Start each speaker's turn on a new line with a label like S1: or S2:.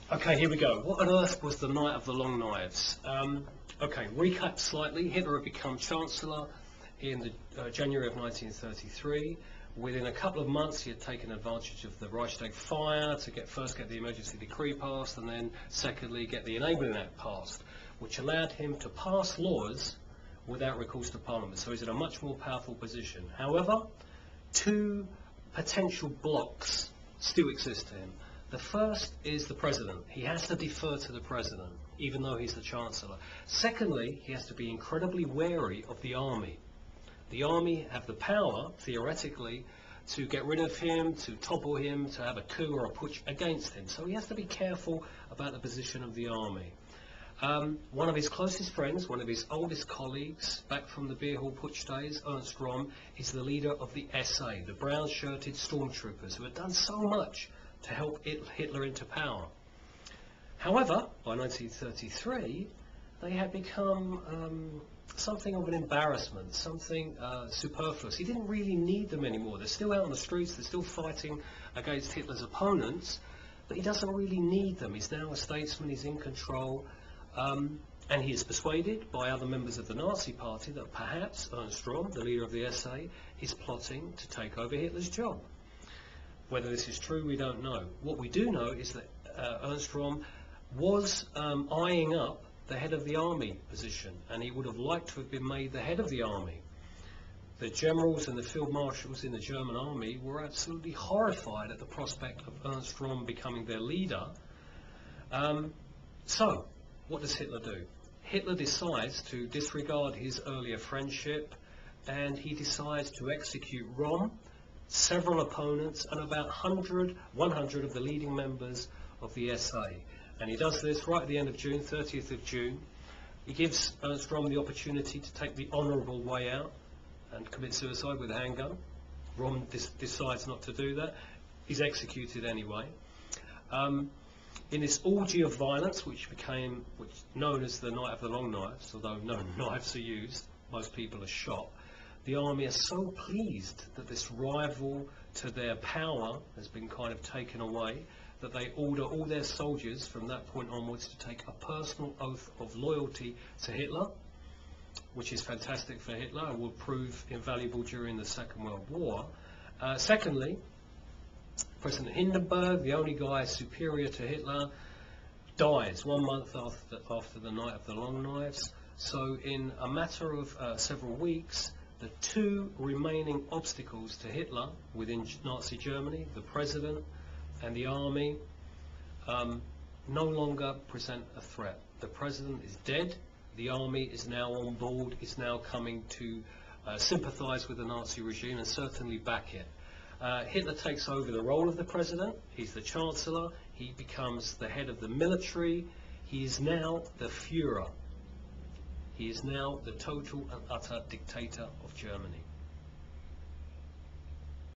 S1: Okay, here we go. What on earth was the Night of the Long Knives? Okay, recap slightly. Hitler had become Chancellor in the January of 1933. Within a couple of months, he had taken advantage of the Reichstag fire to first get the emergency decree passed, and then secondly get the Enabling Act passed, which allowed him to pass laws without recourse to Parliament. So he's in a much more powerful position. However, two potential blocks still exist to him. The first is the President. He has to defer to the President, even though he's the Chancellor. Secondly, he has to be incredibly wary of the army. The army have the power, theoretically, to get rid of him, to topple him, to have a coup or a putsch against him. So he has to be careful about the position of the army. One of his closest friends, one of his oldest colleagues, back from the beer hall putsch days, Ernst Röhm, is the leader of the SA, the brown-shirted stormtroopers, who had done so much to help Hitler into power. However, by 1933, they had become something of an embarrassment, something superfluous. He didn't really need them anymore. They're still out on the streets, they're still fighting against Hitler's opponents, but he doesn't really need them. He's now a statesman, he's in control, and he is persuaded by other members of the Nazi Party that perhaps Ernst Röhm, the leader of the SA, is plotting to take over Hitler's job. Whether this is true, we don't know. What we do know is that Ernst Röhm was eyeing up the head of the army position, and he would have liked to have been made the head of the army. The generals and the field marshals in the German army were absolutely horrified at the prospect of Ernst Röhm becoming their leader. So, what does Hitler do? Hitler decides to disregard his earlier friendship, and he decides to execute Röhm, several opponents, and about 100 of the leading members of the SA. And he does this right at the end of June, 30th of June. He gives Ernst Röhm the opportunity to take the honourable way out and commit suicide with a handgun. Röhm decides not to do that. He's executed anyway. In this orgy of violence, which became known as the Night of the Long Knives, although no knives are used, most people are shot, the army are so pleased that this rival to their power has been kind of taken away, that they order all their soldiers from that point onwards to take a personal oath of loyalty to Hitler, which is fantastic for Hitler and will prove invaluable during the Second World War. Secondly, President Hindenburg, the only guy superior to Hitler, dies 1 month after the Night of the Long Knives. So in a matter of several weeks, the two remaining obstacles to Hitler within Nazi Germany, the President and the army, no longer present a threat. The President is dead, the army is now on board, is now coming to sympathise with the Nazi regime and certainly back it. Hitler takes over the role of the President, he's the Chancellor, he becomes the head of the military, he is now the Führer. He is now the total and utter dictator of Germany.